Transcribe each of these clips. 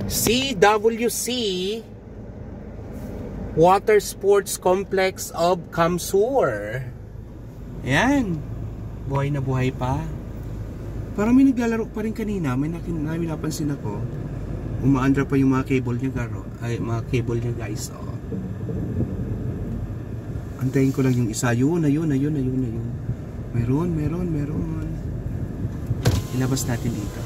CWC Water Sports Complex of Kamsur. Ayan. Buhay na buhay pa. Parang may naglalaro pa rin kanina. May napansin ako. Umaandra pa yung mga cable niya, mga cable niya, guys. Oh. Antayin ko lang yung isa. Ayun. Meron. Ilabas natin dito.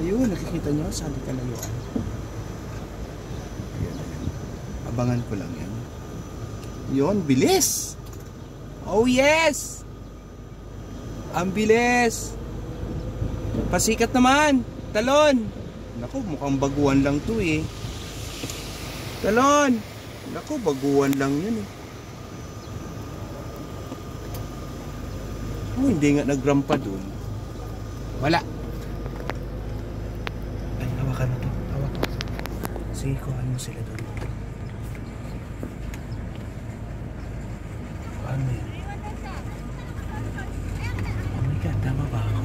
Ayun, nakikita nyo? Sabi ka lang yun. Abangan ko lang yan. Yun, bilis! Oh yes! Ang bilis! Pasikat naman! Talon! Naku, mukhang baguhan lang to eh. Talon! Naku, baguhan lang yun eh. Oh, hindi nga nagrampa dun. Wala. Ay, hawakan mo to. Hawak mo. Sige, kuhaan mo sila dun. Kuhaan mo yan. Oh my God, tama ba ako?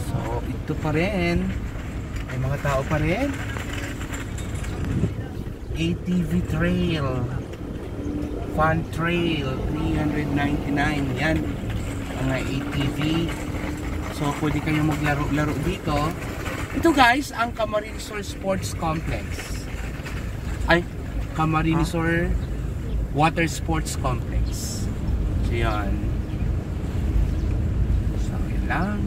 So, ito pa rin. May mga tao pa rin. ATV Trail, Fun Trail, 399. Yan, mga ATV. So, pwede kayong maglaro-laro dito. Ito guys, ang Camarines Sports Complex. Ay, Camarines Water Sports Complex. So, yan. So, yan lang.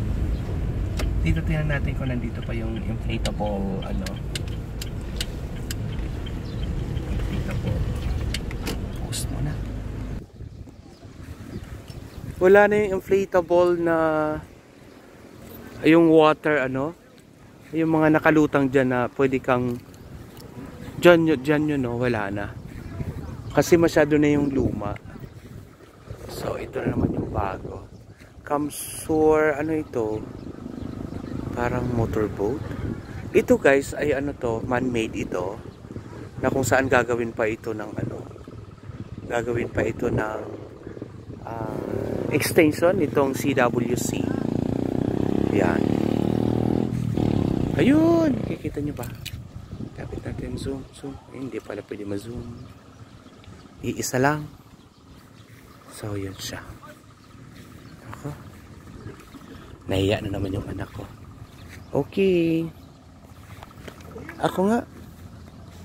Dito tingnan natin kung nandito pa yung inflatable, post mo na. Wala na yung inflatable na yung water yung mga nakalutang dyan na pwede kang dyan yun wala na kasi masyado na yung luma. So ito na naman yung bago. Kamsur, ito? Parang motorboat. Ito guys ay man-made ito. Na kung saan gagawin pa ito ng extension nitong CWC. Yan. Ayun, kikita nyo ba? Dapat natin zoom. Hindi pala pwede ma-zoom. Iisa lang. So yun siya. Ako. Nahiya na naman yung anak ko. Okay. Ako nga.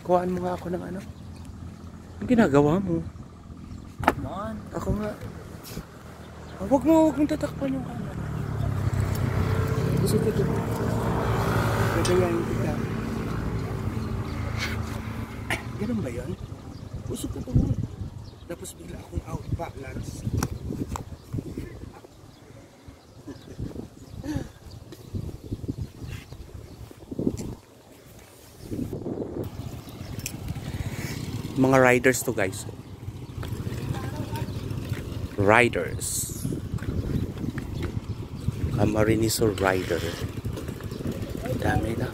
Kuhaan mo nga ako ng Ang ginagawa mo? Come on. Ako nga. Huwag mong tatakpan yung camera. Gusto ko ito. Gagayahin kita. Ganun ba yun? Gusto ko ito mo. Tapos bigla akong out balance. Mga riders to guys. Riders. Camarines rider. Dami na.